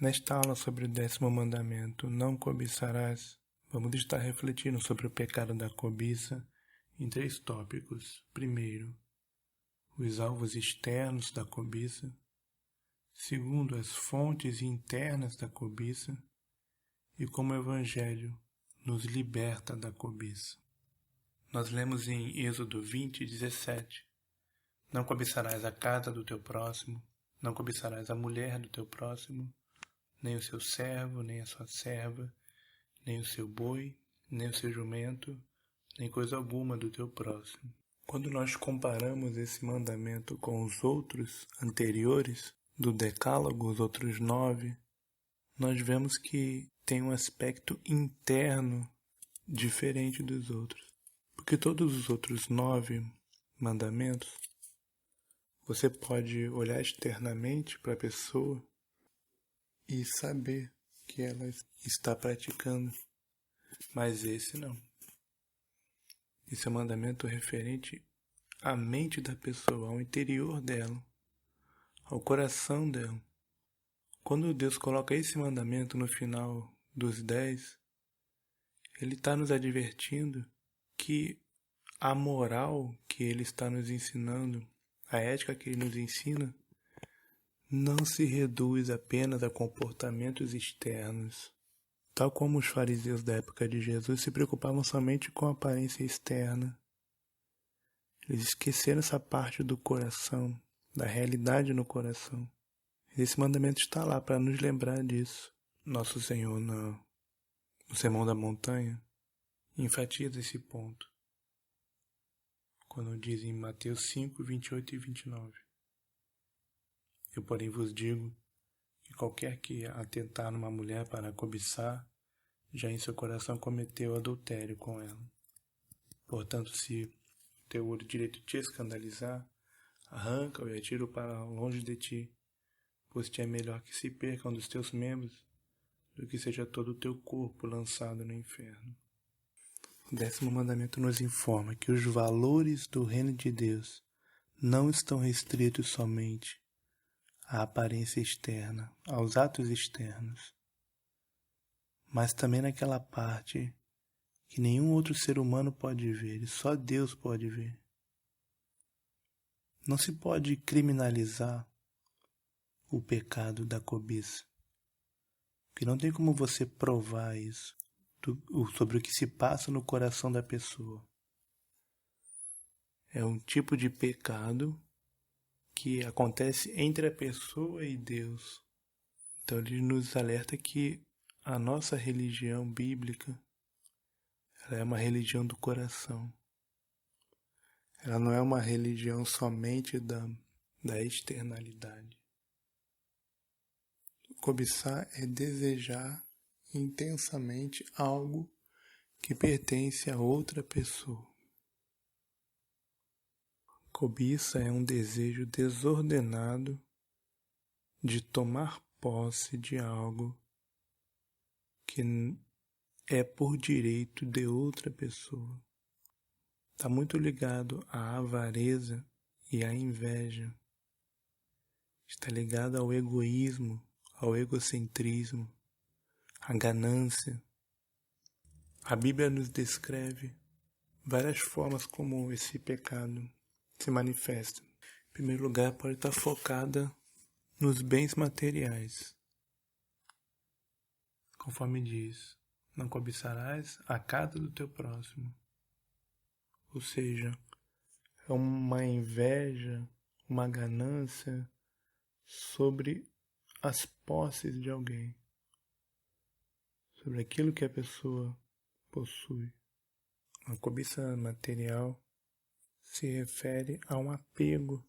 Nesta aula sobre o 10º mandamento, não cobiçarás, vamos estar refletindo sobre o pecado da cobiça em 3 tópicos. Primeiro, os alvos externos da cobiça. Segundo, as fontes internas da cobiça. E como o Evangelho nos liberta da cobiça. Nós lemos em Êxodo 20:17. Não cobiçarás a casa do teu próximo, não cobiçarás a mulher do teu próximo, nem o seu servo, nem a sua serva, nem o seu boi, nem o seu jumento, nem coisa alguma do teu próximo. Quando nós comparamos esse mandamento com os outros anteriores do Decálogo, os outros 9, nós vemos que tem um aspecto interno diferente dos outros. Porque todos os outros 9 mandamentos, você pode olhar externamente para a pessoa e saber que ela está praticando. Mas esse não. Esse é um mandamento referente à mente da pessoa, ao interior dela, ao coração dela. Quando Deus coloca esse mandamento no final dos 10, Ele está nos advertindo que a moral que Ele está nos ensinando, a ética que Ele nos ensina, não se reduz apenas a comportamentos externos. Tal como os fariseus da época de Jesus se preocupavam somente com a aparência externa. Eles esqueceram essa parte do coração, da realidade no coração. Esse mandamento está lá para nos lembrar disso. Nosso Senhor, no Sermão da Montanha, enfatiza esse ponto, quando diz em Mateus 5, 28 e 29. Eu, porém, vos digo que qualquer que atentar numa mulher para a cobiçar, já em seu coração cometeu adultério com ela. Portanto, se teu olho direito te escandalizar, arranca-o e atira-o para longe de ti, pois te é melhor que se perca um dos teus membros do que seja todo o teu corpo lançado no inferno. O 10º mandamento nos informa que os valores do reino de Deus não estão restritos somente à aparência externa, aos atos externos, mas também naquela parte que nenhum outro ser humano pode ver e só Deus pode ver. Não se pode criminalizar o pecado da cobiça, porque não tem como você provar isso, sobre o que se passa no coração da pessoa. É um tipo de pecado que acontece entre a pessoa e Deus. Então ele nos alerta que a nossa religião bíblica, ela é uma religião do coração. Ela não é uma religião somente da externalidade. Cobiçar é desejar intensamente algo que pertence a outra pessoa. Cobiça é um desejo desordenado de tomar posse de algo que é por direito de outra pessoa. Está muito ligado à avareza e à inveja. Está ligado ao egoísmo, ao egocentrismo, à ganância. A Bíblia nos descreve várias formas como esse pecado se manifesta. Em primeiro lugar, pode estar focada nos bens materiais. Conforme diz, não cobiçarás a casa do teu próximo. Ou seja, é uma inveja, uma ganância sobre as posses de alguém, sobre aquilo que a pessoa possui. A cobiça material se refere a um apego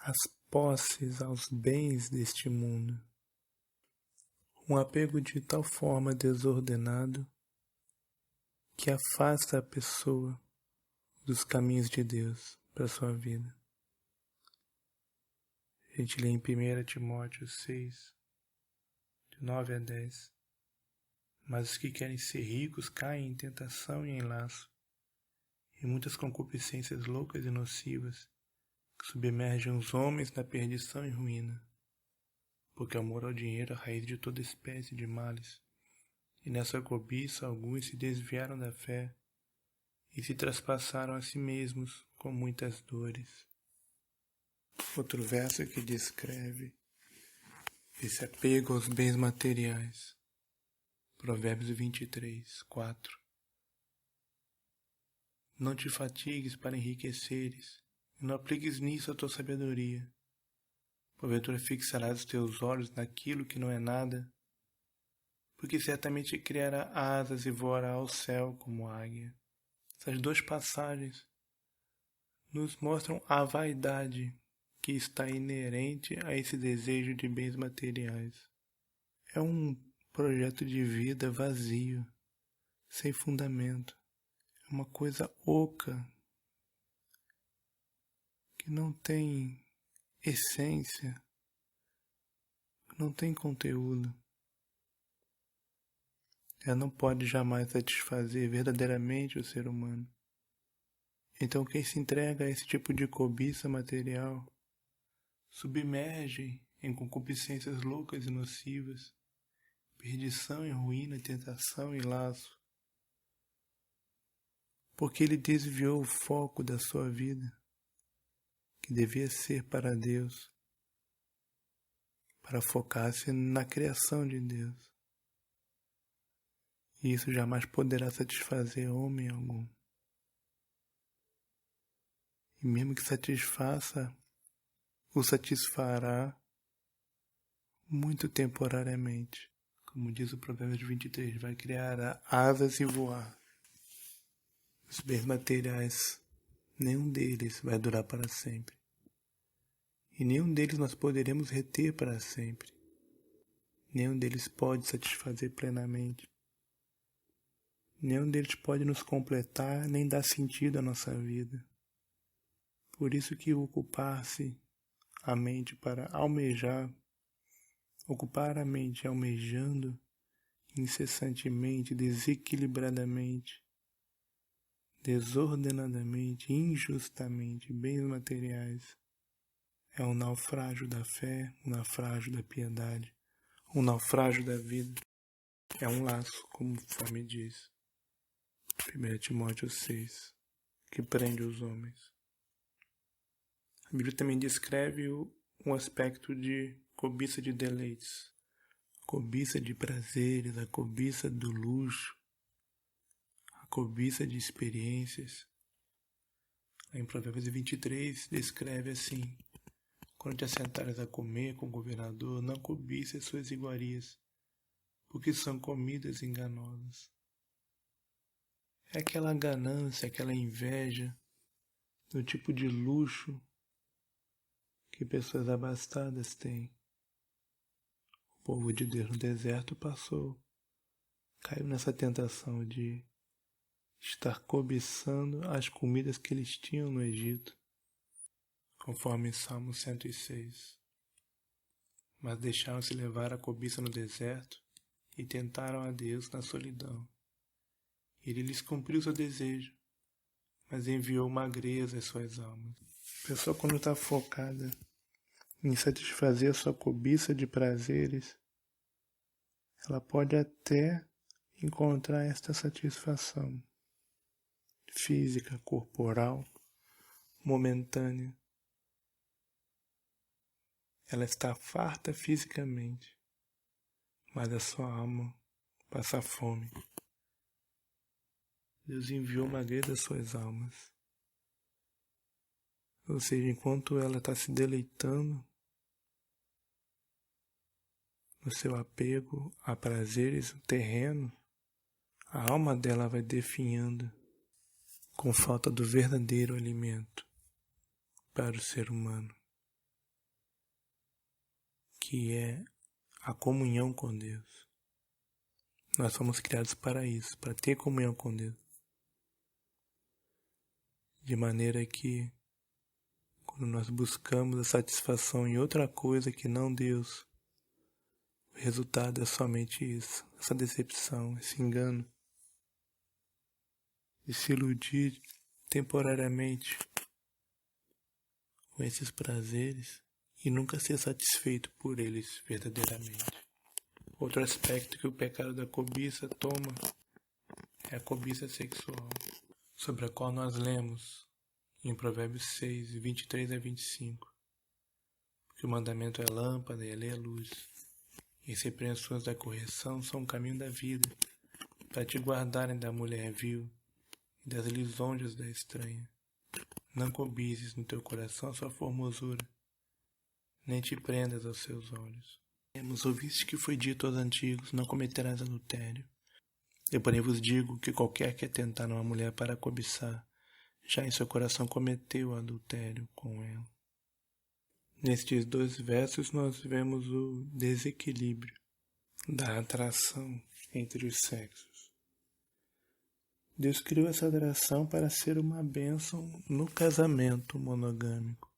às posses, aos bens deste mundo. Um apego de tal forma desordenado que afasta a pessoa dos caminhos de Deus para a sua vida. A gente lê em 1 Timóteo 6, de 9 a 10. Mas os que querem ser ricos caem em tentação e em laço, e muitas concupiscências loucas e nocivas, que submergem os homens na perdição e ruína. porque o amor ao dinheiro é a raiz de toda espécie de males. E nessa cobiça alguns se desviaram da fé e se traspassaram a si mesmos com muitas dores. Outro verso que descreve esse apego aos bens materiais. Provérbios 23, 4. Não te fatigues para enriqueceres, e não apliques nisso a tua sabedoria. Porventura fixarás os teus olhos naquilo que não é nada, porque certamente criará asas e voará ao céu como águia. Essas duas passagens nos mostram a vaidade que está inerente a esse desejo de bens materiais. É um projeto de vida vazio, sem fundamento. É uma coisa oca, que não tem essência, que não tem conteúdo. Ela não pode jamais satisfazer verdadeiramente o ser humano. Então quem se entrega a esse tipo de cobiça material submerge em concupiscências loucas e nocivas, perdição e ruína, tentação e laço, porque ele desviou o foco da sua vida, que devia ser para Deus, para focar-se na criação de Deus. E isso jamais poderá satisfazer homem algum. E mesmo que satisfaça, o satisfará muito temporariamente. Como diz o Provérbios 23, vai criar asas e voar. Os bens materiais, nenhum deles vai durar para sempre. E nenhum deles nós poderemos reter para sempre. Nenhum deles pode satisfazer plenamente. Nenhum deles pode nos completar nem dar sentido à nossa vida. Por isso que ocupar-se a mente para almejar, ocupar a mente almejando incessantemente, desequilibradamente, desordenadamente, injustamente, bens materiais, é um naufrágio da fé, um naufrágio da piedade, um naufrágio da vida. É um laço, conforme diz 1 Timóteo 6, que prende os homens. A Bíblia também descreve um aspecto de cobiça de deleites, a cobiça de prazeres, a cobiça do luxo, a cobiça de experiências. Em Provérbios 23 descreve assim: quando te assentares a comer com o governador, não cobices suas iguarias, porque são comidas enganosas. É aquela ganância, aquela inveja do tipo de luxo que pessoas abastadas têm. O povo de Deus no deserto caiu nessa tentação de estar cobiçando as comidas que eles tinham no Egito, conforme Salmo 106. Mas deixaram-se levar a cobiça no deserto e tentaram a Deus na solidão. Ele lhes cumpriu seu desejo, mas enviou magreza às suas almas. A pessoa, quando está focada em satisfazer a sua cobiça de prazeres, ela pode até encontrar esta satisfação física, corporal, momentânea. Ela está farta fisicamente, mas a sua alma passa fome. Deus enviou magreza às suas almas. Ou seja, enquanto ela está se deleitando no seu apego a prazeres terrenos, a alma dela vai definhando com falta do verdadeiro alimento para o ser humano, que é a comunhão com Deus. Nós fomos criados para isso, para ter comunhão com Deus. De maneira que, quando nós buscamos a satisfação em outra coisa que não Deus, o resultado é somente isso, essa decepção, esse engano, de se iludir temporariamente com esses prazeres e nunca ser satisfeito por eles verdadeiramente. Outro aspecto que o pecado da cobiça toma é a cobiça sexual, sobre a qual nós lemos em Provérbios 6, 23 a 25, que o mandamento é lâmpada e a lei é luz, e as repreensões da correção são o caminho da vida, para te guardarem da mulher vil e das lisonjas da estranha. Não cobices no teu coração a sua formosura, nem te prendas aos seus olhos. Ouviste que foi dito aos antigos, não cometerás adultério. Eu, porém, vos digo que qualquer que atentar numa mulher para cobiçar, já em seu coração cometeu adultério com ela. Nestes 2 versos nós vemos o desequilíbrio da atração entre os sexos. Deus criou essa atração para ser uma bênção no casamento monogâmico.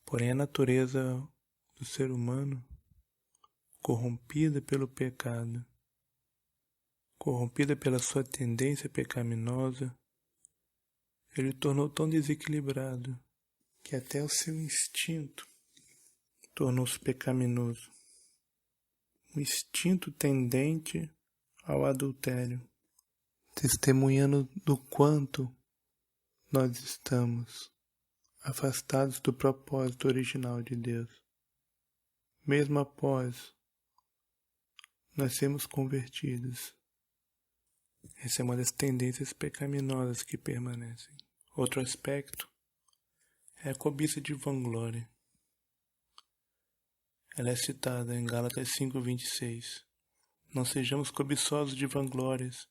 Porém, a natureza do ser humano, corrompida pelo pecado, corrompida pela sua tendência pecaminosa, ele tornou tão desequilibrado que até o seu instinto tornou-se pecaminoso. Um instinto tendente ao adultério, testemunhando do quanto nós estamos afastados do propósito original de Deus. Mesmo após nós sermos convertidos, essa é uma das tendências pecaminosas que permanecem. Outro aspecto é a cobiça de vanglória. Ela é citada em Gálatas 5:26. Não sejamos cobiçosos de vanglórias,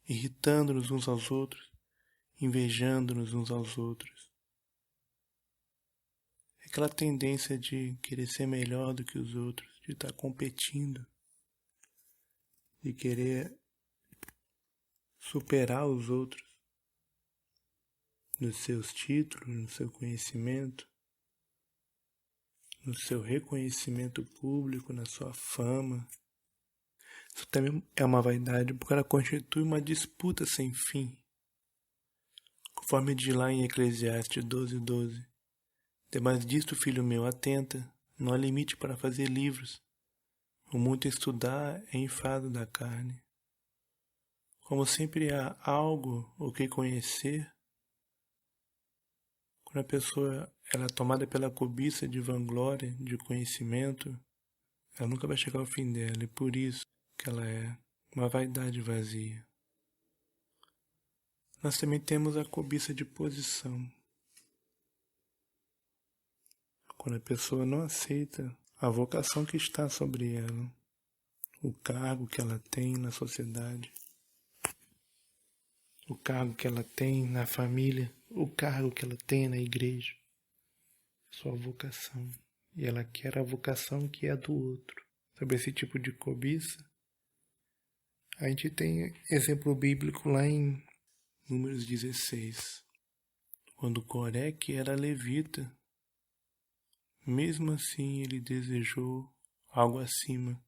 irritando-nos uns aos outros, invejando-nos uns aos outros. É aquela tendência de querer ser melhor do que os outros, de estar competindo, de querer superar os outros nos seus títulos, no seu conhecimento, no seu reconhecimento público, na sua fama. Isso também é uma vaidade, porque ela constitui uma disputa sem fim. Conforme diz lá em Eclesiastes 12:12. Demais disto, filho meu, atenta, não há limite para fazer livros. O muito estudar é enfado da carne. Como sempre há algo o que conhecer, quando a pessoa ela é tomada pela cobiça de vanglória, de conhecimento, ela nunca vai chegar ao fim dela, e por isso que ela é uma vaidade vazia. Nós também temos a cobiça de posição. Quando a pessoa não aceita a vocação que está sobre ela, o cargo que ela tem na sociedade, o cargo que ela tem na família, o cargo que ela tem na igreja, sua vocação. E ela quer a vocação que é do outro. Sobre esse tipo de cobiça, a gente tem exemplo bíblico lá em Números 16, quando Coré, que era levita, mesmo assim ele desejou algo acima,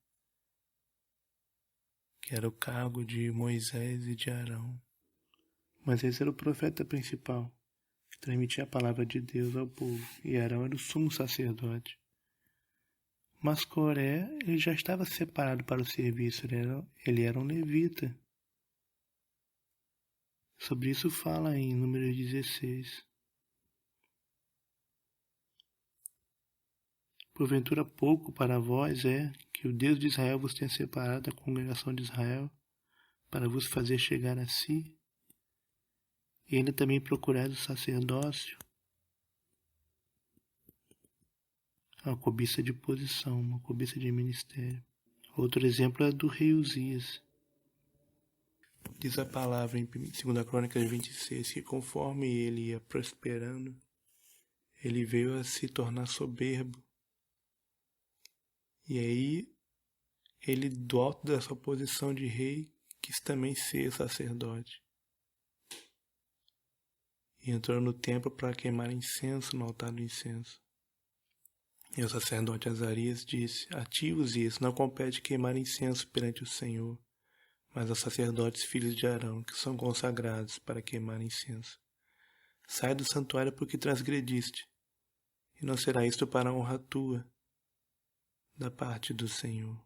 que era o cargo de Moisés e de Arão. Mas esse era o profeta principal, que transmitia a palavra de Deus ao povo, e Arão era o sumo sacerdote. Mas Coré, ele já estava separado para o serviço, ele era um levita. Sobre isso fala em Números 16. Porventura pouco para vós é que o Deus de Israel vos tenha separado da congregação de Israel, para vos fazer chegar a si, e ainda também procurais o sacerdócio. Uma cobiça de posição, uma cobiça de ministério. Outro exemplo é do rei Uzias. Diz a palavra em 2 Crônicas 26 que conforme ele ia prosperando, ele veio a se tornar soberbo. E aí, ele, do alto da sua posição de rei, quis também ser sacerdote. E entrou no templo para queimar incenso no altar do incenso. E o sacerdote Azarias disse: A ti, Uzias, não compete queimar incenso perante o Senhor, mas aos sacerdotes filhos de Arão, que são consagrados para queimar incenso. Sai do santuário porque transgrediste. e não será isto para a honra tua, da parte do Senhor.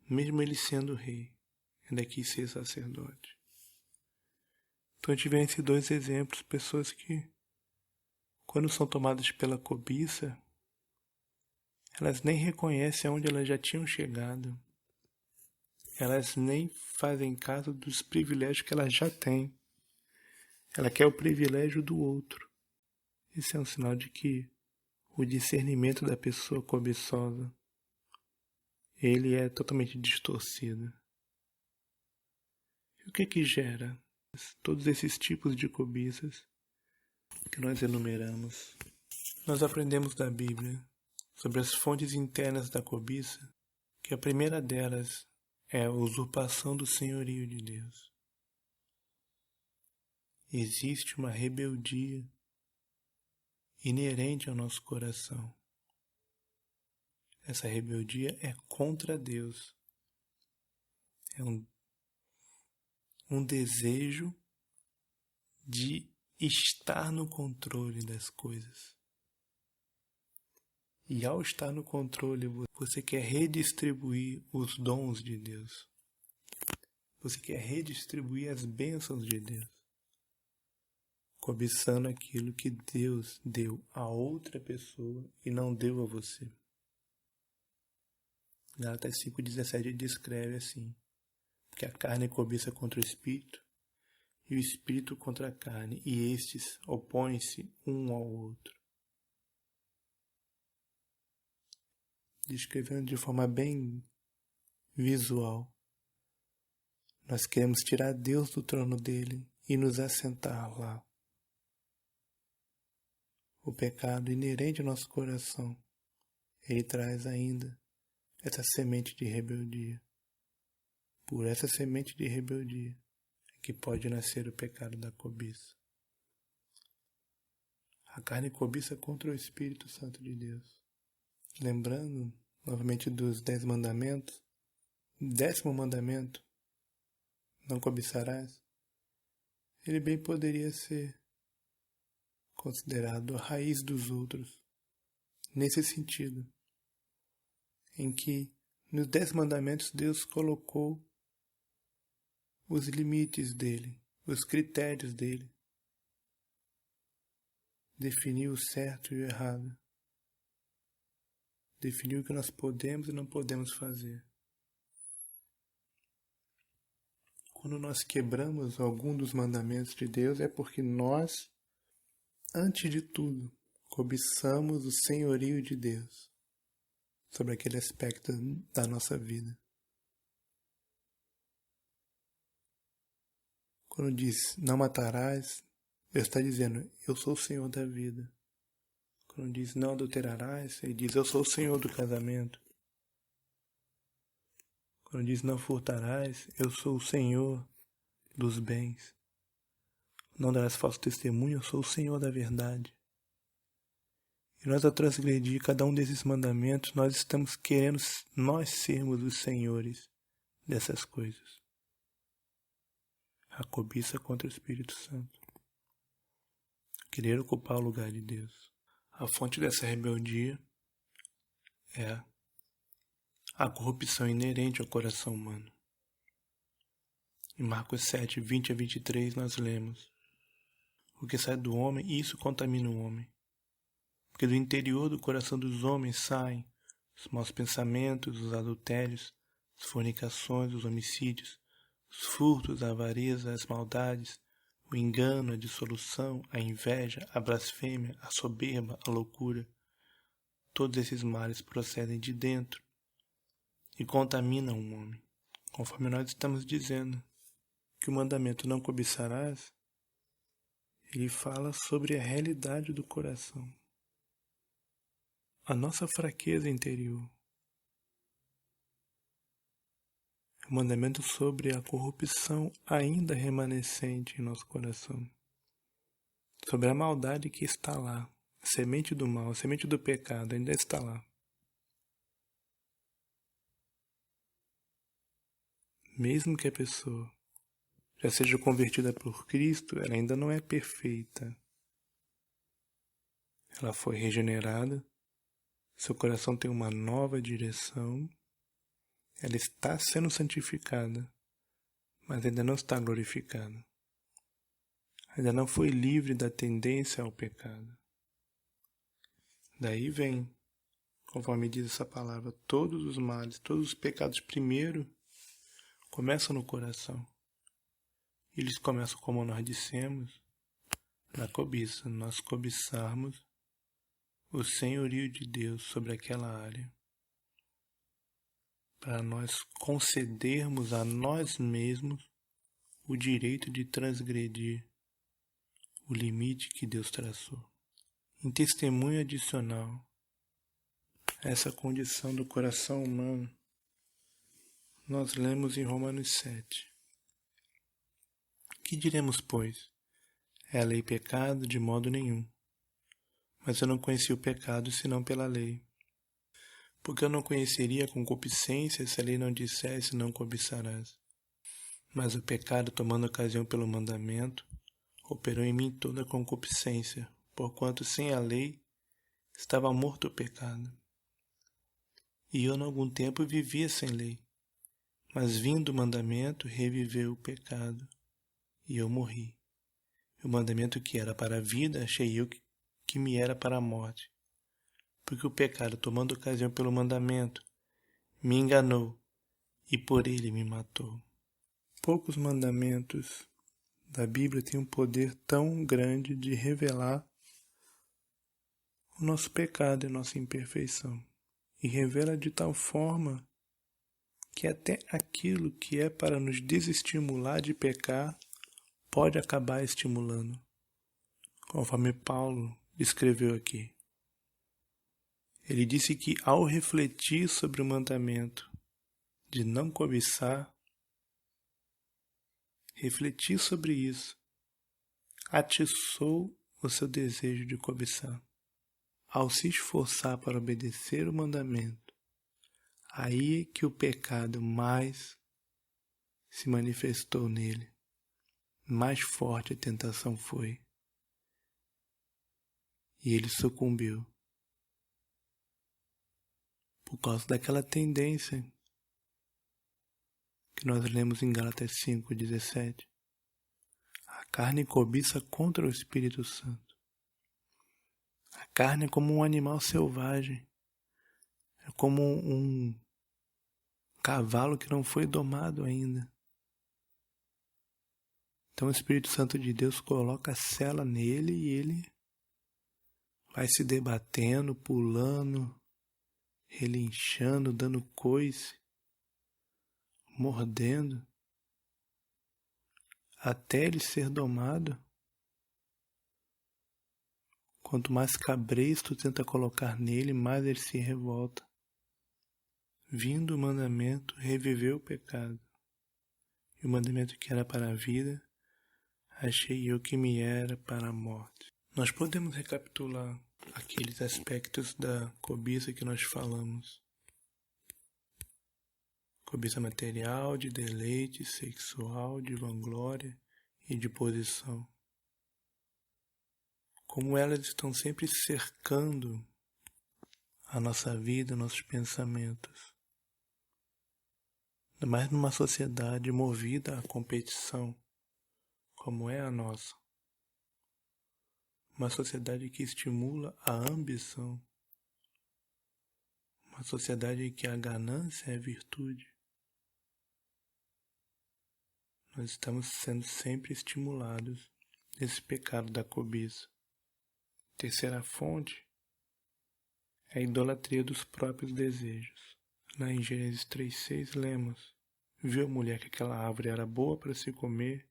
Mesmo ele sendo rei, ainda quis ser sacerdote. Então tivemos esses dois exemplos, pessoas que, quando são tomadas pela cobiça, elas nem reconhecem aonde elas já tinham chegado. Elas nem fazem caso dos privilégios que elas já têm. Ela quer o privilégio do outro. Isso é um sinal de que o discernimento da pessoa cobiçosa, ele é totalmente distorcido. E o que gera todos esses tipos de cobiças que nós enumeramos? Nós aprendemos da Bíblia sobre as fontes internas da cobiça, que a primeira delas é a usurpação do senhorio de Deus. Existe uma rebeldia inerente ao nosso coração. Essa rebeldia é contra Deus. É um desejo de estar no controle das coisas. E ao estar no controle, você quer redistribuir os dons de Deus. Você quer redistribuir as bênçãos de Deus. Cobiçando aquilo que Deus deu a outra pessoa e não deu a você. Gálatas 5,17 descreve assim: que a carne cobiça contra o espírito e o espírito contra a carne, e estes opõem-se um ao outro. Descrevendo de forma bem visual, nós queremos tirar Deus do trono dele e nos assentar lá. O pecado inerente ao nosso coração, ele traz ainda essa semente de rebeldia. Por essa semente de rebeldia é que pode nascer o pecado da cobiça. A carne cobiça contra o Espírito Santo de Deus. Lembrando novamente dos 10 mandamentos, o 10º mandamento, não cobiçarás, ele bem poderia ser considerado a raiz dos outros, nesse sentido, em que nos 10 mandamentos Deus colocou os limites dele, os critérios dele, definiu o certo e o errado, definiu o que nós podemos e não podemos fazer. Quando nós quebramos algum dos mandamentos de Deus, é porque nós, antes de tudo, cobiçamos o senhorio de Deus sobre aquele aspecto da nossa vida. Quando diz, não matarás, Deus está dizendo, eu sou o Senhor da vida. Quando diz, não adulterarás, ele diz, eu sou o Senhor do casamento. Quando diz, não furtarás, eu sou o Senhor dos bens. Não darás falso testemunho, eu sou o Senhor da verdade. E nós, ao transgredir cada um desses mandamentos, nós estamos querendo nós sermos os senhores dessas coisas. A cobiça contra o Espírito Santo. Querer ocupar o lugar de Deus. A fonte dessa rebeldia é a corrupção inerente ao coração humano. Em Marcos 7, 20 a 23, nós lemos: o que sai do homem, isso contamina o homem. Porque do interior do coração dos homens saem os maus pensamentos, os adultérios, as fornicações, os homicídios, os furtos, a avareza, as maldades, o engano, a dissolução, a inveja, a blasfêmia, a soberba, a loucura. Todos esses males procedem de dentro e contaminam o homem. Conforme nós estamos dizendo que o mandamento não cobiçarás, ele fala sobre a realidade do coração, a nossa fraqueza interior. O mandamento sobre a corrupção ainda remanescente em nosso coração, sobre a maldade que está lá, a semente do mal, a semente do pecado ainda está lá. Mesmo que a pessoa já seja convertida por Cristo, ela ainda não é perfeita. ela foi regenerada, seu coração tem uma nova direção, ela está sendo santificada, mas ainda não está glorificada. Ainda não foi livre da tendência ao pecado. Daí vem, conforme diz essa palavra, todos os males, todos os pecados primeiro começam no coração. Eles começam, como nós dissemos, na cobiça, nós cobiçarmos o senhorio de Deus sobre aquela área, para nós concedermos a nós mesmos o direito de transgredir o limite que Deus traçou. Em testemunho adicional a essa condição do coração humano, nós lemos em Romanos 7. Que diremos, pois? É a lei pecado? De modo nenhum. Mas eu não conheci o pecado senão pela lei. Porque eu não conheceria a concupiscência se a lei não dissesse não cobiçarás. Mas o pecado, tomando ocasião pelo mandamento, operou em mim toda a concupiscência, porquanto sem a lei estava morto o pecado. E eu, em algum tempo, vivia sem lei. Mas vindo o mandamento, reviveu o pecado, e eu morri. O mandamento que era para a vida, achei eu que me era para a morte. Porque o pecado, tomando ocasião pelo mandamento, me enganou, e por ele me matou. Poucos mandamentos da Bíblia têm um poder tão grande de revelar o nosso pecado e nossa imperfeição. E revela de tal forma que até aquilo que é para nos desestimular de pecar pode acabar estimulando, conforme Paulo escreveu aqui. Ele disse que ao refletir sobre o mandamento de não cobiçar, refletir sobre isso, atiçou o seu desejo de cobiçar. Ao se esforçar para obedecer o mandamento, aí que o pecado mais se manifestou nele, mais forte a tentação foi, e ele sucumbiu. Por causa daquela tendência que nós lemos em Gálatas 5:17. A carne cobiça contra o Espírito Santo. A carne é como um animal selvagem. É como um cavalo que não foi domado ainda. Então o Espírito Santo de Deus coloca a sela nele e ele vai se debatendo, pulando, relinchando, dando coice, mordendo, até ele ser domado. Quanto mais cabresto tenta colocar nele, mais ele se revolta. Vindo o mandamento, reviveu o pecado. E o mandamento que era para a vida, achei eu que me era para a morte. Nós podemos recapitular aqueles aspectos da cobiça que nós falamos. Cobiça material, de deleite, sexual, de vanglória e de posição. Como elas estão sempre cercando a nossa vida, nossos pensamentos. Ainda mais numa sociedade movida à competição, como é a nossa. Uma sociedade que estimula a ambição. Uma sociedade em que a ganância é virtude. Nós estamos sendo sempre estimulados nesse pecado da cobiça. Terceira fonte é a idolatria dos próprios desejos. Lá em Gênesis 3:6 lemos: viu a mulher que aquela árvore era boa para se comer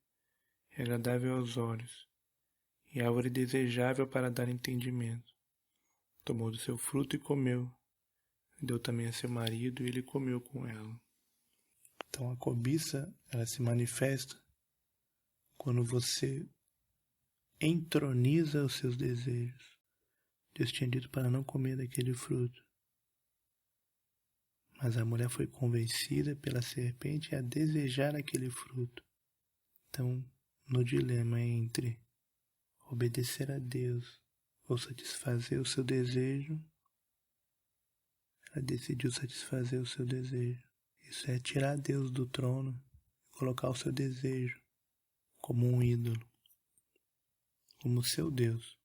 e agradável aos olhos, e árvore desejável para dar entendimento. Tomou do seu fruto e comeu. Deu também a seu marido e ele comeu com ela. Então a cobiça, ela se manifesta quando você entroniza os seus desejos. Deus tinha dito para não comer daquele fruto. Mas a mulher foi convencida pela serpente a desejar aquele fruto. Então, no dilema entre obedecer a Deus ou satisfazer o seu desejo, ela decidiu satisfazer o seu desejo. Isso é tirar Deus do trono e colocar o seu desejo como um ídolo, como seu Deus.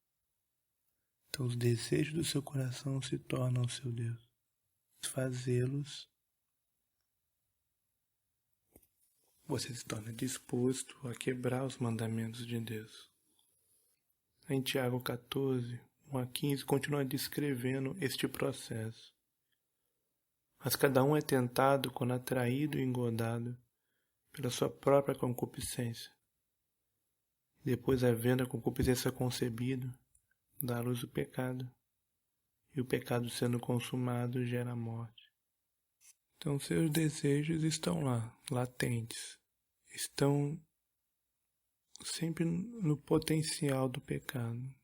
Então os desejos do seu coração se tornam o seu Deus. Fazê-los, você se torna disposto a quebrar os mandamentos de Deus. Em Tiago 14, 1-15, continua descrevendo este processo. Mas cada um é tentado quando atraído e engodado pela sua própria concupiscência. Depois, havendo a concupiscência concebida, dá à luz o pecado. E o pecado sendo consumado gera a morte. Então seus desejos estão lá, latentes. Estão sempre no potencial do pecado,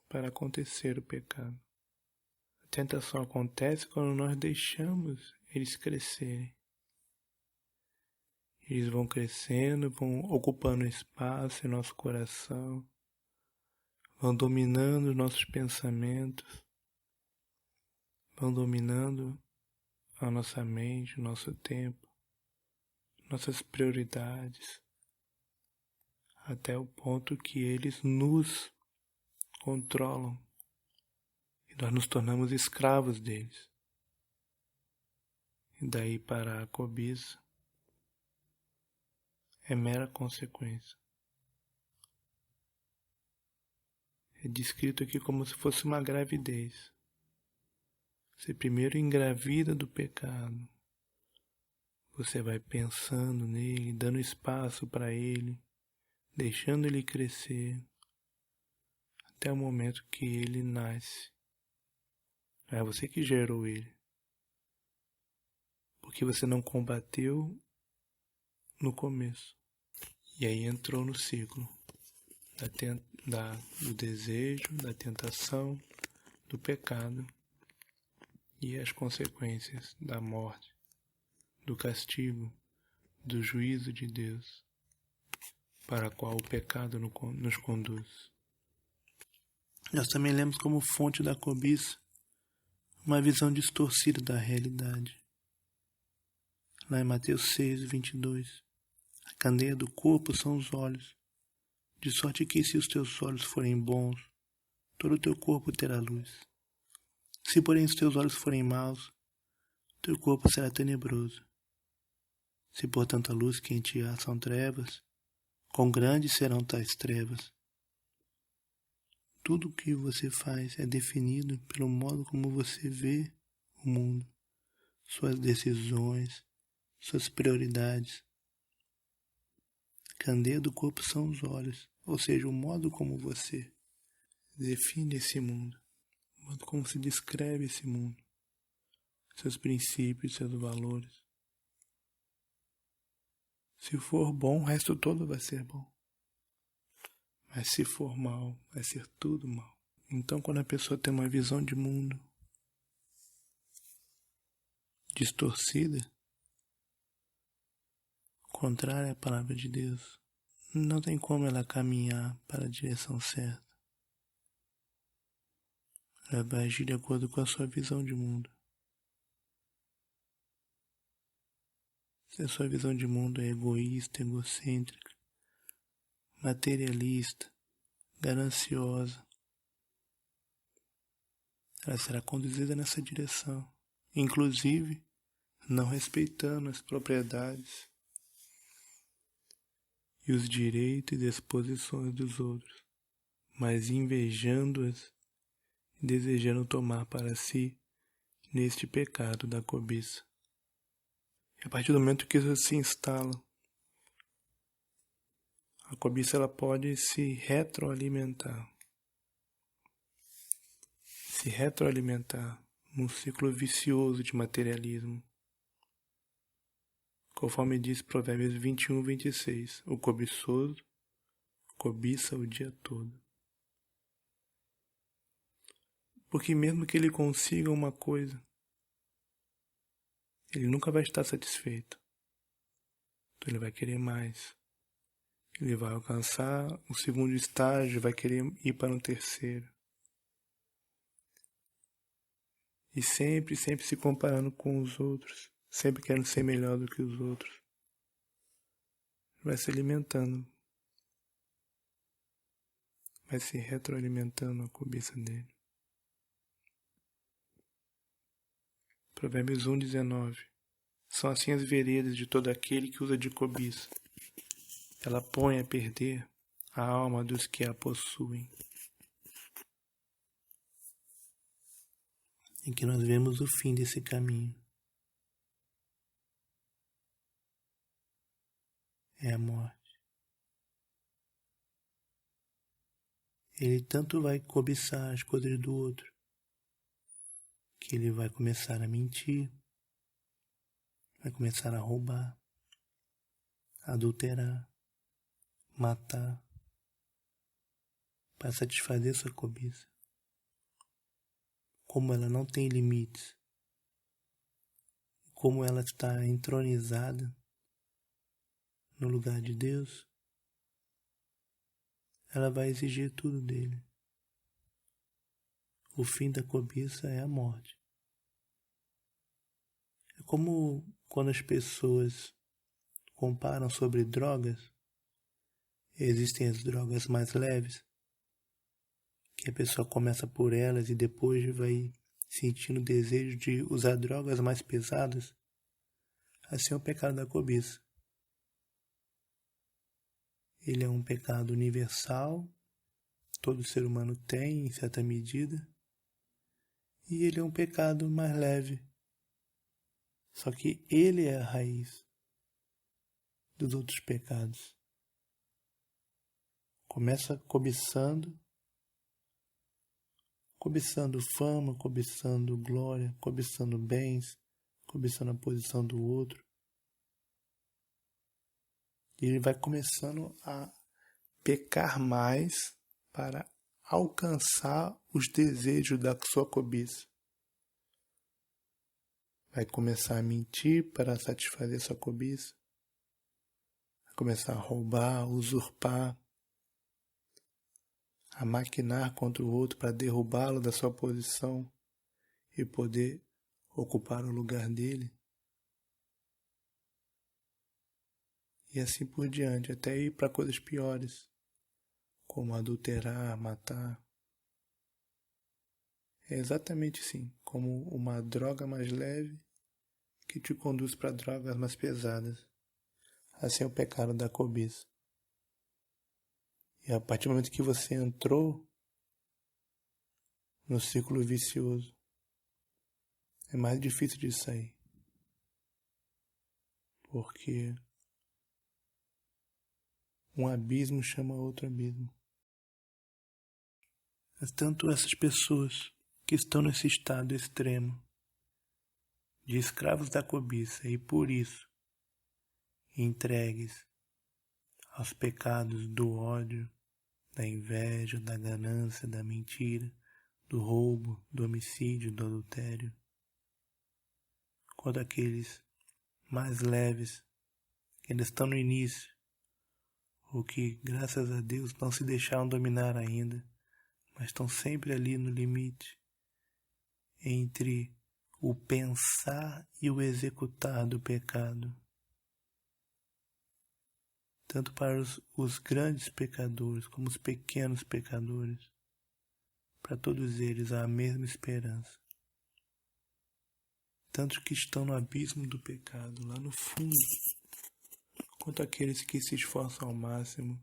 para acontecer o pecado. A tentação acontece quando nós deixamos eles crescerem. Eles vão crescendo, vão ocupando espaço em nosso coração, vão dominando os nossos pensamentos, vão dominando a nossa mente, o nosso tempo, nossas prioridades, até o ponto que eles nos controlam e nós nos tornamos escravos deles. E daí para a cobiça é mera consequência. É descrito aqui como se fosse uma gravidez. Você primeiro engravida do pecado. Você vai pensando nele, dando espaço para ele, deixando ele crescer, até o momento que ele nasce. Não é você que gerou ele. Porque você não combateu no começo. E aí entrou no ciclo do desejo, da tentação, do pecado e as consequências da morte, do castigo, do juízo de Deus, para a qual o pecado nos conduz. Nós também lemos como fonte da cobiça uma visão distorcida da realidade. Lá em Mateus 6, 22, a candeia do corpo são os olhos, de sorte que se os teus olhos forem bons, todo o teu corpo terá luz. Se porém os teus olhos forem maus, teu corpo será tenebroso. Se portanto a luz que em ti há são trevas, quão grandes serão tais trevas? Tudo o que você faz é definido pelo modo como você vê o mundo, suas decisões, suas prioridades. A candeia do corpo são os olhos, ou seja, o modo como você define esse mundo, o modo como se descreve esse mundo, seus princípios, seus valores. Se for bom, o resto todo vai ser bom. Mas se for mal, vai ser tudo mal. Então, quando a pessoa tem uma visão de mundo distorcida, contrária à palavra de Deus, não tem como ela caminhar para a direção certa. Ela vai agir de acordo com a sua visão de mundo. Se a sua visão de mundo é egoísta, egocêntrica, materialista, gananciosa, ela será conduzida nessa direção, inclusive não respeitando as propriedades e os direitos e disposições dos outros, mas invejando-as e desejando tomar para si neste pecado da cobiça. E a partir do momento que isso se instala, a cobiça ela pode se retroalimentar num ciclo vicioso de materialismo. Conforme diz Provérbios 21, 26, o cobiçoso cobiça o dia todo. Porque mesmo que ele consiga uma coisa, ele nunca vai estar satisfeito. Então ele vai querer mais. Ele vai alcançar o segundo estágio, vai querer ir para um terceiro. E sempre se comparando com os outros, sempre querendo ser melhor do que os outros. Vai se alimentando, vai se retroalimentando a cobiça dele. Provérbios 1:19. São assim as veredas de todo aquele que usa de cobiça. Ela põe a perder a alma dos que a possuem. Em que nós vemos o fim desse caminho. É a morte. Ele tanto vai cobiçar as coisas do outro, que ele vai começar a mentir, vai começar a roubar, adulterar, matar, para satisfazer sua cobiça. Como ela não tem limites, como ela está entronizada no lugar de Deus, ela vai exigir tudo dele. O fim da cobiça é a morte. É como quando as pessoas comparam sobre drogas, existem as drogas mais leves, que a pessoa começa por elas e depois vai sentindo o desejo de usar drogas mais pesadas. Assim é o pecado da cobiça. Ele é um pecado universal, todo ser humano tem em certa medida, e ele é um pecado mais leve. Só que ele é a raiz dos outros pecados. Começa cobiçando fama, cobiçando glória, cobiçando bens, cobiçando a posição do outro. E ele vai começando a pecar mais para alcançar os desejos da sua cobiça. Vai começar a mentir para satisfazer sua cobiça. Vai começar a roubar, a usurpar, a maquinar contra o outro para derrubá-lo da sua posição e poder ocupar o lugar dele. E assim por diante, até ir para coisas piores, como adulterar, matar. É exatamente assim, como uma droga mais leve que te conduz para drogas mais pesadas. Assim é o pecado da cobiça. E a partir do momento que você entrou no círculo vicioso, é mais difícil de sair. Porque um abismo chama outro abismo. Mas tanto essas pessoas que estão nesse estado extremo de escravos da cobiça e por isso entregues aos pecados do ódio, da inveja, da ganância, da mentira, do roubo, do homicídio, do adultério, quanto aqueles mais leves que ainda estão no início, ou que, graças a Deus, não se deixaram dominar ainda, mas estão sempre ali no limite entre o pensar e o executar do pecado. Tanto para os grandes pecadores como os pequenos pecadores, para todos eles há a mesma esperança. Tanto que estão no abismo do pecado, lá no fundo, quanto aqueles que se esforçam ao máximo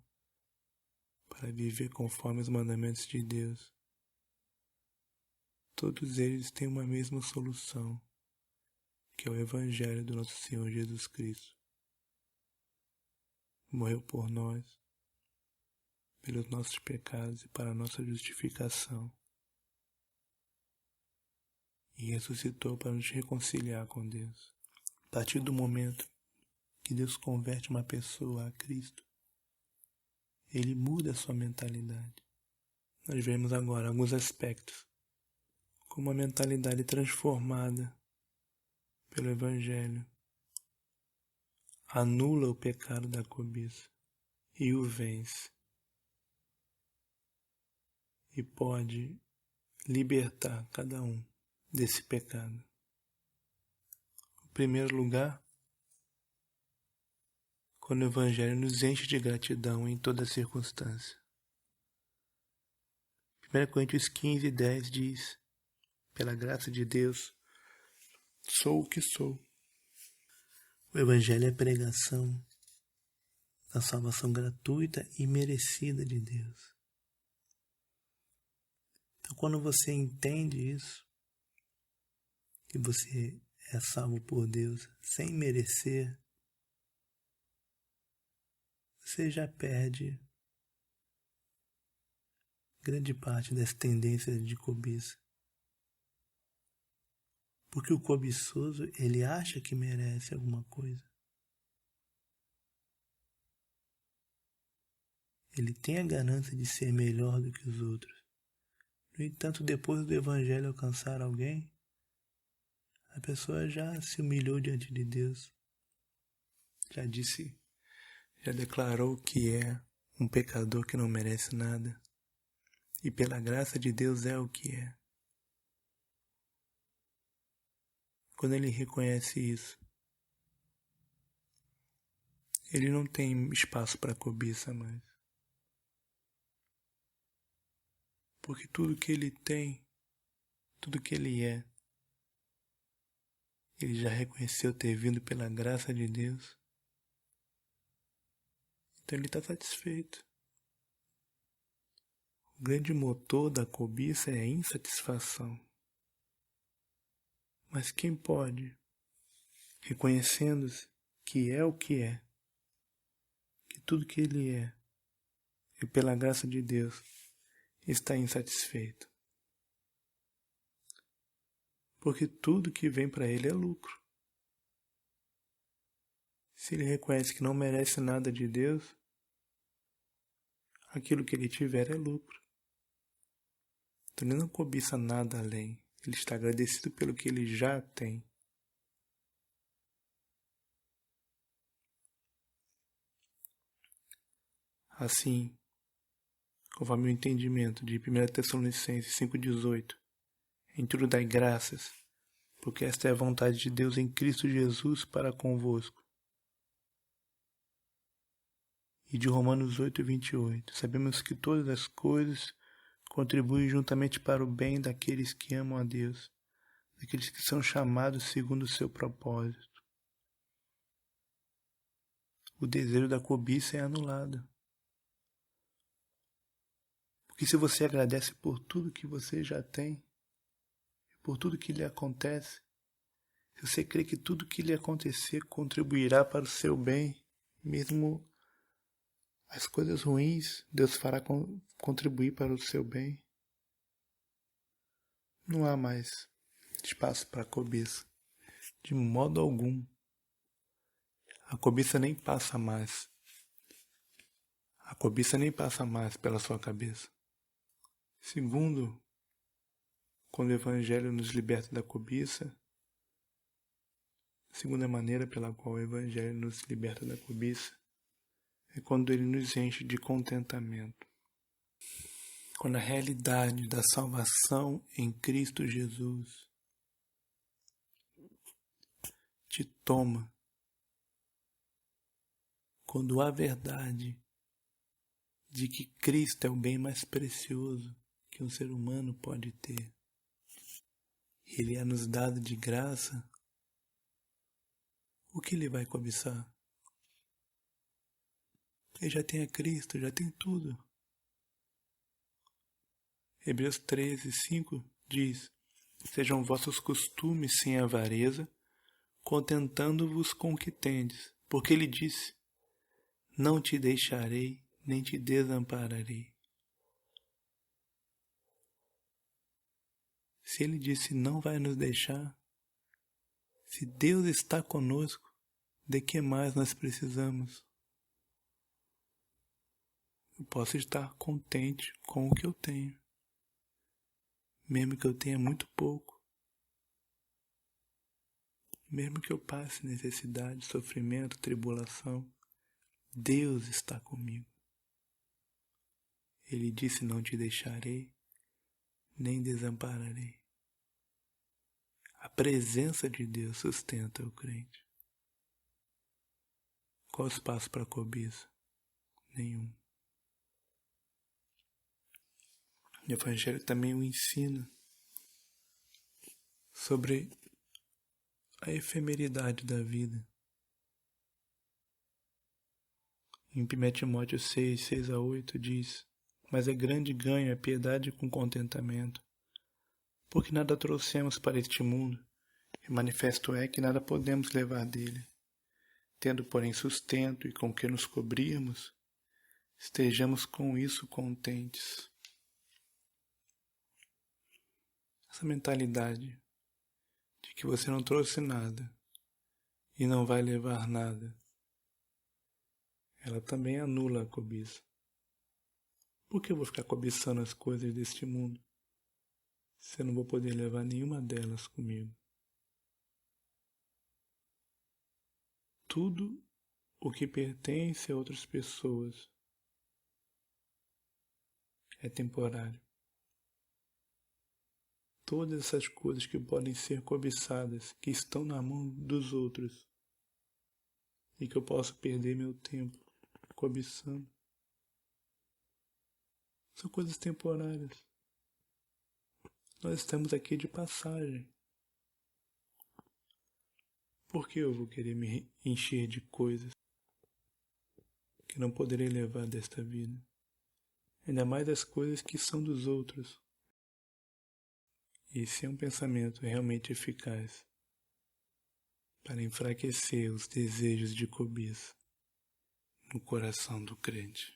para viver conforme os mandamentos de Deus. Todos eles têm uma mesma solução, que é o Evangelho do nosso Senhor Jesus Cristo. Morreu por nós, pelos nossos pecados e para a nossa justificação. E ressuscitou para nos reconciliar com Deus. A partir do momento que Deus converte uma pessoa a Cristo, Ele muda a sua mentalidade. Nós vemos agora alguns aspectos, como a mentalidade transformada pelo Evangelho anula o pecado da cobiça e o vence. E pode libertar cada um desse pecado. Em primeiro lugar, quando o Evangelho nos enche de gratidão em toda circunstância. 1 Coríntios 15:10 diz: pela graça de Deus, sou o que sou. O Evangelho é a pregação da salvação gratuita e merecida de Deus. Então, quando você entende isso, que você é salvo por Deus sem merecer, você já perde grande parte das tendências de cobiça. Porque o cobiçoso, ele acha que merece alguma coisa. Ele tem a ganância de ser melhor do que os outros. No entanto, depois do Evangelho alcançar alguém, a pessoa já se humilhou diante de Deus. Já declarou que é um pecador que não merece nada. E pela graça de Deus é o que é. Quando ele reconhece isso, ele não tem espaço para cobiça mais. Porque tudo que ele tem, tudo que ele é, ele já reconheceu ter vindo pela graça de Deus. Então ele está satisfeito. O grande motor da cobiça é a insatisfação. Mas quem pode, reconhecendo-se que é o que é, que tudo que ele é, e pela graça de Deus, está insatisfeito? Porque tudo que vem para ele é lucro. Se ele reconhece que não merece nada de Deus, aquilo que ele tiver é lucro. Então ele não cobiça nada além. Ele está agradecido pelo que ele já tem. Assim, conforme o entendimento de 1 Tessalonicenses 5,18, em tudo dai graças, porque esta é a vontade de Deus em Cristo Jesus para convosco. E de Romanos 8,28, sabemos que todas as coisas contribuem juntamente para o bem daqueles que amam a Deus, daqueles que são chamados segundo o seu propósito. O desejo da cobiça é anulado. Porque se você agradece por tudo que você já tem, por tudo que lhe acontece, se você crê que tudo que lhe acontecer contribuirá para o seu bem, mesmo as coisas ruins, Deus fará contribuir para o seu bem, não há mais espaço para cobiça, de modo algum. A cobiça nem passa mais. A cobiça nem passa mais pela sua cabeça. Segundo, quando o Evangelho nos liberta da cobiça, a segunda maneira pela qual o Evangelho nos liberta da cobiça é quando ele nos enche de contentamento. Quando a realidade da salvação em Cristo Jesus te toma, quando a verdade de que Cristo é o bem mais precioso que um ser humano pode ter, ele é nos dado de graça, o que ele vai cobiçar? Ele já tem a Cristo, já tem tudo. Hebreus 13:5 diz: sejam vossos costumes sem avareza, contentando-vos com o que tendes, porque ele disse: não te deixarei, nem te desampararei. Se ele disse não vai nos deixar, se Deus está conosco, de que mais nós precisamos? Eu posso estar contente com o que eu tenho, mesmo que eu tenha muito pouco, mesmo que eu passe necessidade, sofrimento, tribulação, Deus está comigo. Ele disse: não te deixarei, nem desampararei. A presença de Deus sustenta o crente. Qual o espaço para cobiça? Nenhum. O Evangelho também o ensina sobre a efemeridade da vida. Em 1 Timóteo 6, 6-8 diz: mas é grande ganho a piedade com contentamento, porque nada trouxemos para este mundo, e manifesto é que nada podemos levar dele. Tendo, porém, sustento e com que nos cobrirmos, estejamos com isso contentes. Essa mentalidade de que você não trouxe nada e não vai levar nada, ela também anula a cobiça. Por que eu vou ficar cobiçando as coisas deste mundo se eu não vou poder levar nenhuma delas comigo? Tudo o que pertence a outras pessoas é temporário. Todas essas coisas que podem ser cobiçadas, que estão na mão dos outros, e que eu posso perder meu tempo cobiçando, são coisas temporárias. Nós estamos aqui de passagem. Por que eu vou querer me encher de coisas que não poderei levar desta vida? Ainda mais as coisas que são dos outros. Esse é um pensamento realmente eficaz para enfraquecer os desejos de cobiça no coração do crente.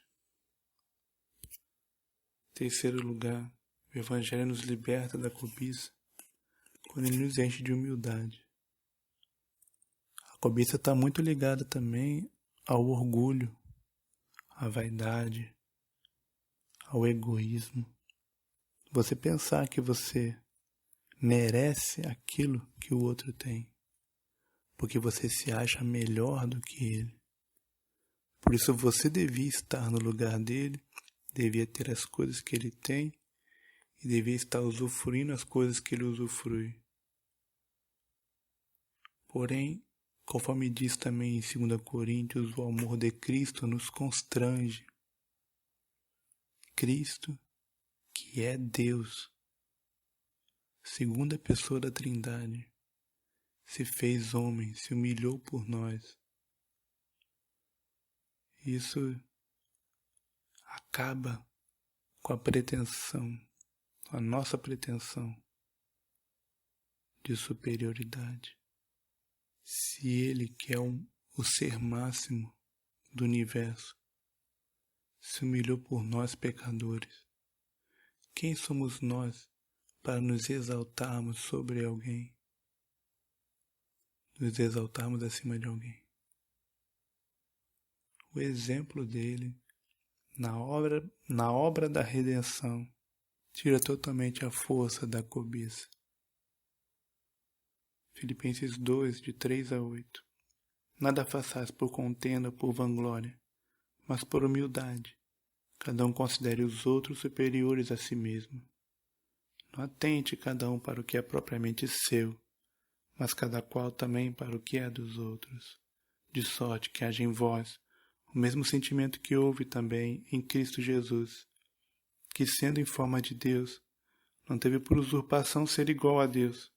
Terceiro lugar, o Evangelho nos liberta da cobiça quando ele nos enche de humildade. A cobiça está muito ligada também ao orgulho, à vaidade, ao egoísmo. Você pensar que você merece aquilo que o outro tem, porque você se acha melhor do que ele. Por isso você devia estar no lugar dele, devia ter as coisas que ele tem e devia estar usufruindo as coisas que ele usufrui. Porém, conforme diz também em 2 Coríntios, o amor de Cristo nos constrange. Cristo, que é Deus, segunda pessoa da Trindade, se fez homem, se humilhou por nós. Isso acaba com a pretensão, a nossa pretensão de superioridade. Se Ele, que é o ser máximo do universo, se humilhou por nós pecadores, quem somos nós para nos exaltarmos sobre alguém? Nos exaltarmos acima de alguém? O exemplo dele na obra da redenção tira totalmente a força da cobiça. Filipenses 2, de 3-8. Nada façais por contenda ou por vanglória, mas por humildade. Cada um considere os outros superiores a si mesmo. Não atente cada um para o que é propriamente seu, mas cada qual também para o que é dos outros. De sorte que haja em vós o mesmo sentimento que houve também em Cristo Jesus, que sendo em forma de Deus, não teve por usurpação ser igual a Deus,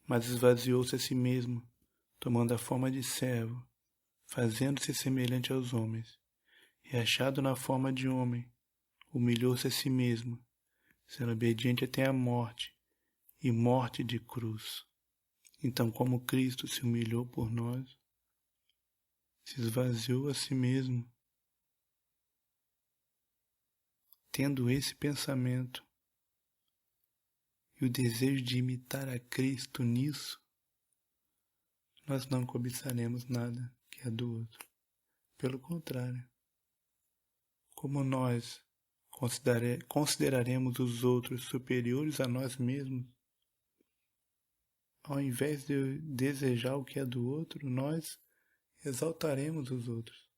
mas esvaziou-se a si mesmo, tomando a forma de servo, fazendo-se semelhante aos homens, e achado na forma de homem, humilhou-se a si mesmo, sendo obediente até a morte, e morte de cruz. Então, como Cristo se humilhou por nós, se esvaziou a si mesmo, tendo esse pensamento e o desejo de imitar a Cristo nisso, nós não cobiçaremos nada que é do outro. Pelo contrário, como nós consideraremos os outros superiores a nós mesmos, ao invés de desejar o que é do outro, nós exaltaremos os outros.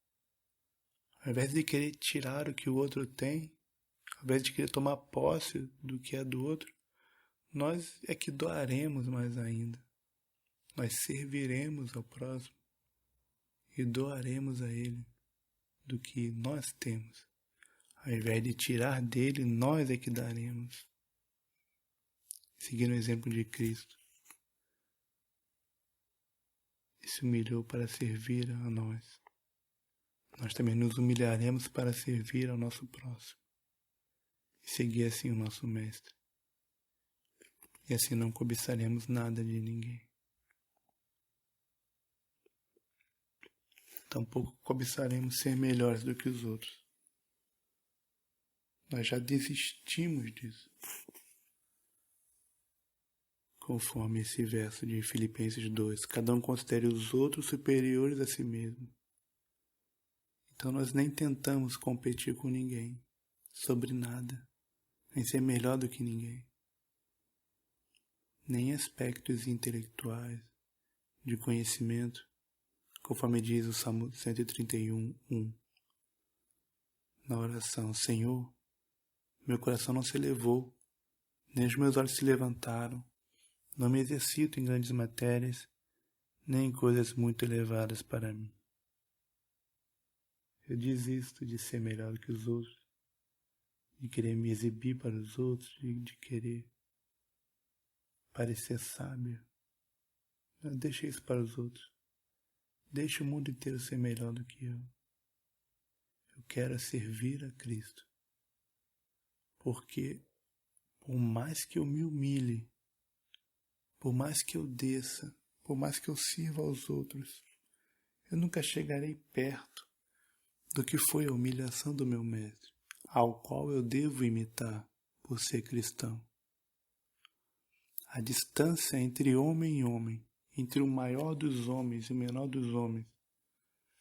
Ao invés de querer tirar o que o outro tem, ao invés de querer tomar posse do que é do outro, nós é que doaremos mais ainda. Nós serviremos ao próximo e doaremos a ele do que nós temos. Ao invés de tirar dele, nós é que daremos. Seguindo o exemplo de Cristo, ele se humilhou para servir a nós. Nós também nos humilharemos para servir ao nosso próximo e seguir assim o nosso Mestre. E assim não cobiçaremos nada de ninguém. Tampouco cobiçaremos ser melhores do que os outros. Nós já desistimos disso. Conforme esse verso de Filipenses 2, cada um considere os outros superiores a si mesmo. Então nós nem tentamos competir com ninguém, sobre nada, nem ser melhor do que ninguém. Nem aspectos intelectuais, de conhecimento, conforme diz o Salmo 131:1. Na oração, Senhor, meu coração não se elevou, nem os meus olhos se levantaram, não me exercito em grandes matérias, nem em coisas muito elevadas para mim. Eu desisto de ser melhor do que os outros, de querer me exibir para os outros, de querer parecer sábio. Não deixe isso para os outros. Deixe o mundo inteiro ser melhor do que eu. Eu quero servir a Cristo. Porque, por mais que eu me humilhe, por mais que eu desça, por mais que eu sirva aos outros, eu nunca chegarei perto do que foi a humilhação do meu Mestre, ao qual eu devo imitar por ser cristão. A distância entre homem e homem, entre o maior dos homens e o menor dos homens,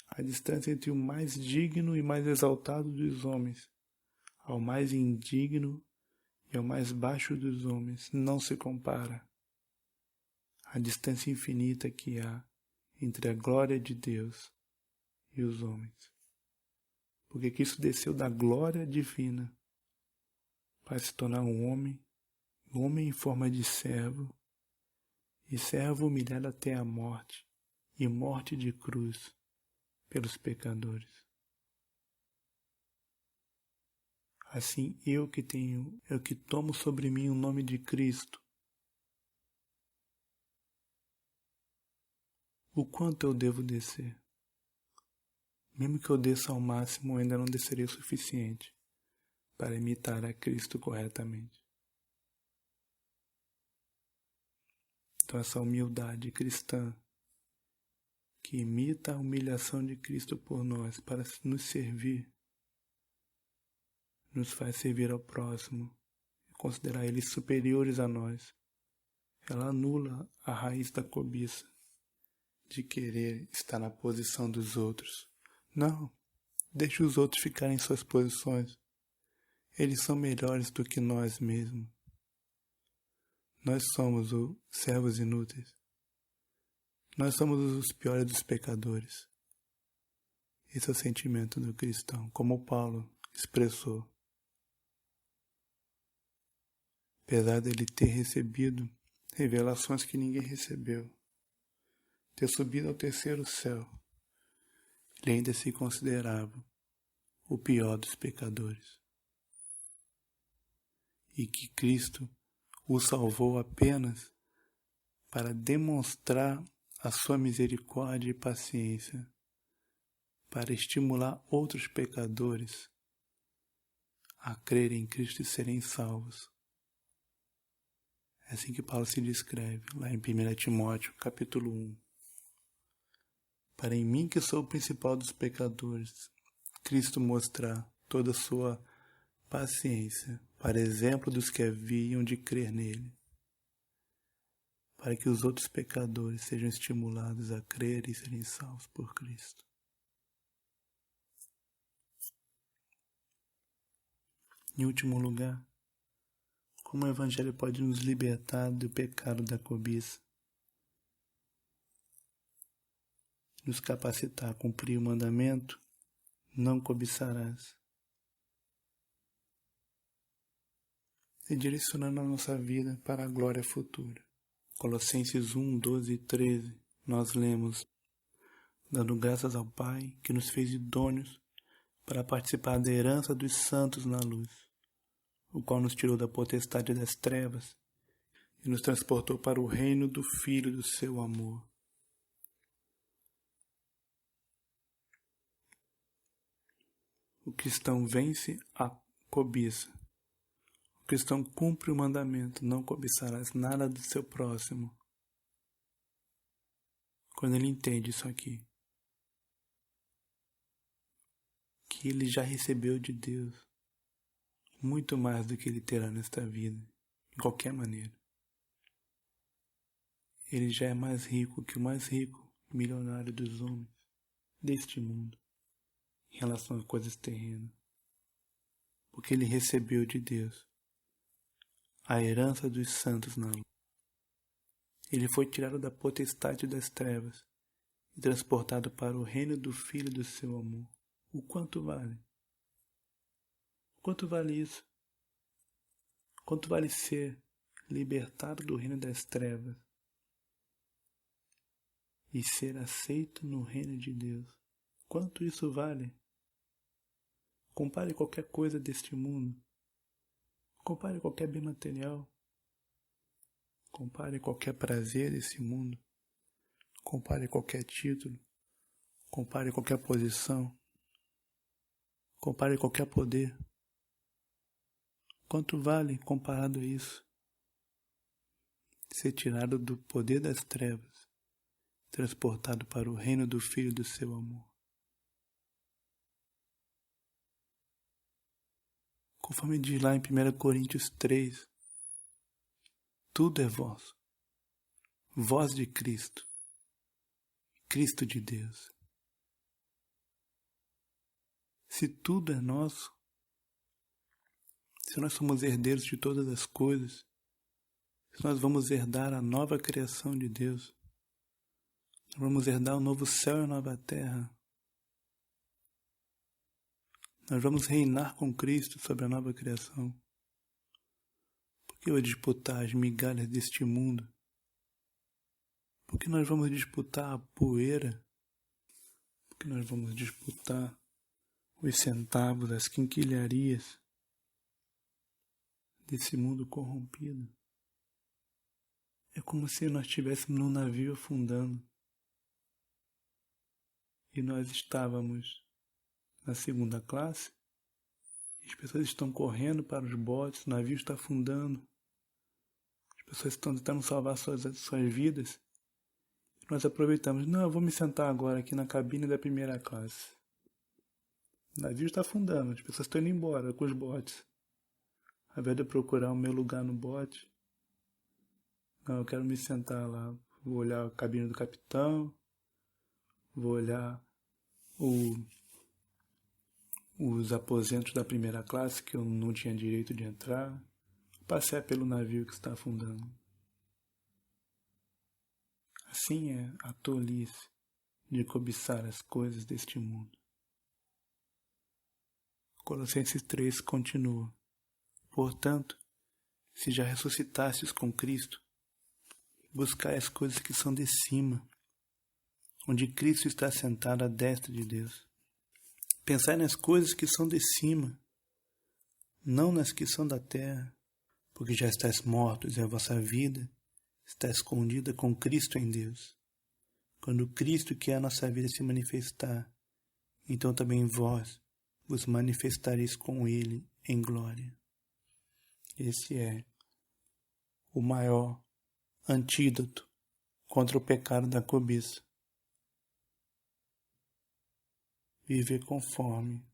a distância entre o mais digno e mais exaltado dos homens, ao mais indigno e ao mais baixo dos homens, não se compara. A distância infinita que há entre a glória de Deus e os homens. Porque Cristo desceu da glória divina para se tornar um homem em forma de servo, e servo humilhado até a morte, e morte de cruz pelos pecadores. Assim, eu que tomo sobre mim o nome de Cristo, o quanto eu devo descer? Mesmo que eu desça ao máximo, eu ainda não desceria o suficiente para imitar a Cristo corretamente. Então essa humildade cristã, que imita a humilhação de Cristo por nós para nos servir, nos faz servir ao próximo e considerar eles superiores a nós. Ela anula a raiz da cobiça, de querer estar na posição dos outros. Não, deixe os outros ficarem em suas posições. Eles são melhores do que nós mesmos. Nós somos os servos inúteis. Nós somos os piores dos pecadores. Esse é o sentimento do cristão, como Paulo expressou. Apesar dele ter recebido revelações que ninguém recebeu, ter subido ao terceiro céu, ele ainda se considerava o pior dos pecadores. E que Cristo o salvou apenas para demonstrar a sua misericórdia e paciência, para estimular outros pecadores a crerem em Cristo e serem salvos. É assim que Paulo se descreve lá em 1 Timóteo, capítulo 1. Para em mim, que sou o principal dos pecadores, Cristo mostrar toda a sua paciência, para exemplo dos que haviam de crer nele, para que os outros pecadores sejam estimulados a crer e serem salvos por Cristo. Em último lugar, como o Evangelho pode nos libertar do pecado da cobiça, nos capacitar a cumprir o mandamento, não cobiçarás. e direcionando a nossa vida para a glória futura. Colossenses 1, 12 e 13, nós lemos: dando graças ao Pai que nos fez idôneos para participar da herança dos santos na luz, o qual nos tirou da potestade das trevas e nos transportou para o reino do Filho do seu amor. O cristão vence a cobiça. O cristão cumpre o mandamento: não cobiçarás nada do seu próximo. Quando ele entende isso aqui, que ele já recebeu de Deus muito mais do que ele terá nesta vida, de qualquer maneira. Ele já é mais rico que o mais rico milionário dos homens deste mundo em relação a coisas terrenas, porque ele recebeu de Deus a herança dos santos na luz. Ele foi tirado da potestade das trevas e transportado para o reino do Filho do seu amor. O quanto vale? Quanto vale isso? Quanto vale ser libertado do reino das trevas e ser aceito no reino de Deus? Quanto isso vale? Compare qualquer coisa deste mundo. Compare qualquer bem material. Compare qualquer prazer desse mundo. Compare qualquer título. Compare qualquer posição. Compare qualquer poder. Quanto vale comparado a isso? Ser tirado do poder das trevas, transportado para o reino do Filho do seu amor. Conforme diz lá em 1 Coríntios 3, tudo é vosso, voz de Cristo, Cristo de Deus. Se tudo é nosso, se nós somos herdeiros de todas as coisas, se nós vamos herdar a nova criação de Deus, nós vamos herdar o novo céu e a nova terra, nós vamos reinar com Cristo sobre a nova criação. Por que eu vou disputar as migalhas deste mundo? Por que nós vamos disputar a poeira? Por que nós vamos disputar os centavos, as quinquilharias desse mundo corrompido? É como se nós estivéssemos num navio afundando e nós estávamos na segunda classe, as pessoas estão correndo para os botes, o navio está afundando, as pessoas estão tentando salvar suas vidas. Nós aproveitamos: não, eu vou me sentar agora aqui na cabine da primeira classe. O navio está afundando, as pessoas estão indo embora com os botes. Ao invés de eu procurar o meu lugar no bote, não, eu quero me sentar lá. Vou olhar a cabine do capitão, vou olhar os aposentos da primeira classe que eu não tinha direito de entrar, passear pelo navio que está afundando. Assim é a tolice de cobiçar as coisas deste mundo. Colossenses 3 continua: portanto, se já ressuscitastes com Cristo, buscai as coisas que são de cima, onde Cristo está sentado à destra de Deus. Pensai nas coisas que são de cima, não nas que são da terra, porque já estáis mortos e a vossa vida está escondida com Cristo em Deus. Quando Cristo, que é a nossa vida, se manifestar, então também vós vos manifestareis com Ele em glória. Esse é o maior antídoto contra o pecado da cobiça. Viver conforme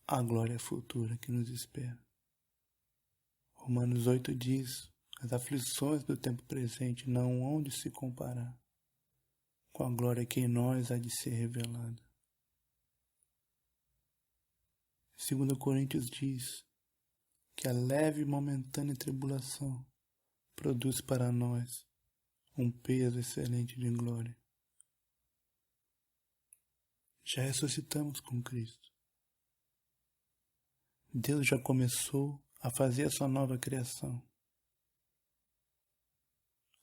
a glória futura que nos espera. Romanos 8 diz: as aflições do tempo presente não hão de se comparar com a glória que em nós há de ser revelada. 2 Coríntios diz que a leve e momentânea tribulação produz para nós um peso excelente de glória. Já ressuscitamos com Cristo. Deus já começou a fazer a sua nova criação.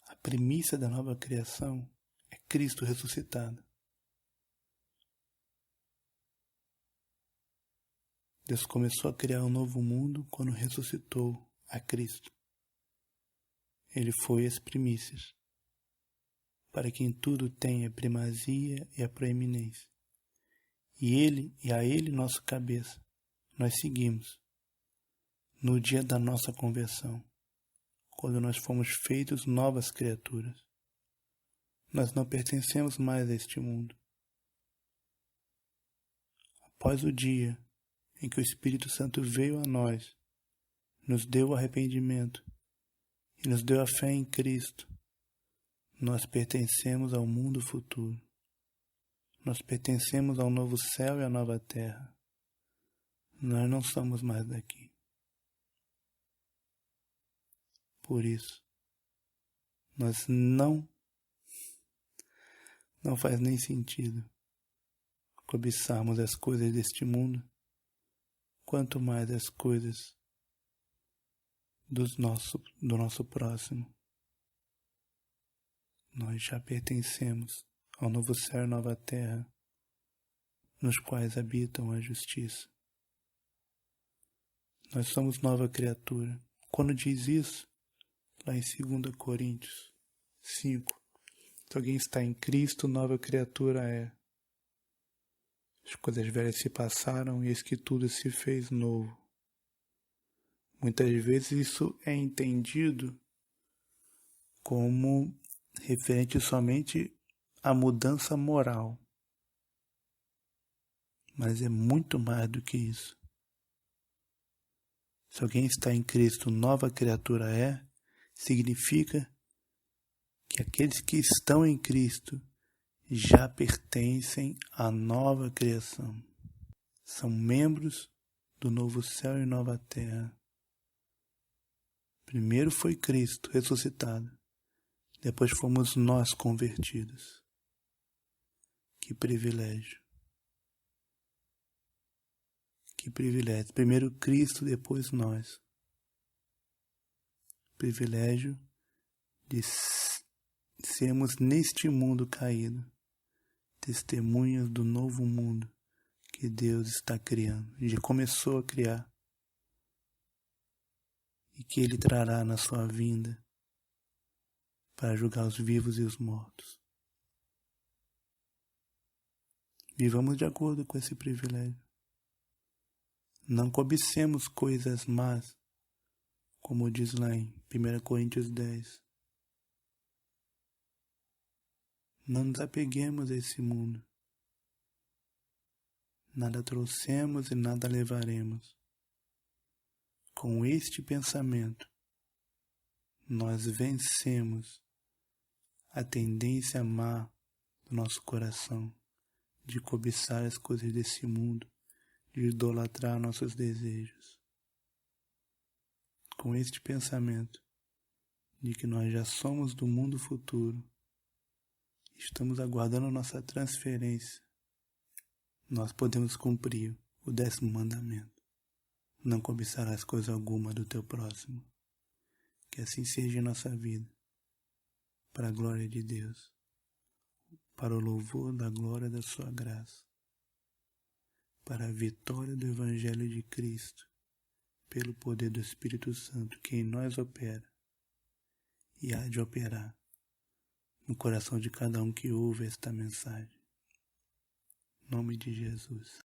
A premissa da nova criação é Cristo ressuscitado. Deus começou a criar um novo mundo quando ressuscitou a Cristo. Ele foi as primícias, para que em tudo tenha primazia e a proeminência. E a Ele, nosso cabeça, nós seguimos no dia da nossa conversão, quando nós fomos feitos novas criaturas. Nós não pertencemos mais a este mundo. Após o dia em que o Espírito Santo veio a nós, nos deu o arrependimento e nos deu a fé em Cristo, nós pertencemos ao mundo futuro. Nós pertencemos ao novo céu e à nova terra. Nós não somos mais daqui. Por isso, nós não faz nem sentido cobiçarmos as coisas deste mundo, quanto mais as coisas do nosso próximo. Nós já pertencemos ao novo céu e nova terra, nos quais habitam a justiça. Nós somos nova criatura. Quando diz isso, lá em 2 Coríntios 5, se alguém está em Cristo, nova criatura é. As coisas velhas se passaram e eis que tudo se fez novo. Muitas vezes isso é entendido como referente somente à mudança moral. Mas é muito mais do que isso. Se alguém está em Cristo, nova criatura é, significa que aqueles que estão em Cristo já pertencem à nova criação. São membros do novo céu e nova terra. Primeiro foi Cristo ressuscitado. Depois fomos nós convertidos. Que privilégio. Que privilégio. Primeiro Cristo, depois nós. Privilégio de sermos neste mundo caído testemunhas do novo mundo que Deus está criando, já começou a criar, e que Ele trará na sua vinda para julgar os vivos e os mortos. Vivamos de acordo com esse privilégio. Não cobicemos coisas más, como diz lá em 1 Coríntios 10. Não nos apeguemos a esse mundo. Nada trouxemos e nada levaremos. Com este pensamento, nós vencemos a tendência má do nosso coração de cobiçar as coisas desse mundo, de idolatrar nossos desejos. Com este pensamento de que nós já somos do mundo futuro, estamos aguardando a nossa transferência, nós podemos cumprir o 10º mandamento. Não cobiçarás coisa alguma do teu próximo. Que assim seja em nossa vida, para a glória de Deus, para o louvor da glória da sua graça, para a vitória do Evangelho de Cristo, pelo poder do Espírito Santo que em nós opera e há de operar no coração de cada um que ouve esta mensagem. Em nome de Jesus.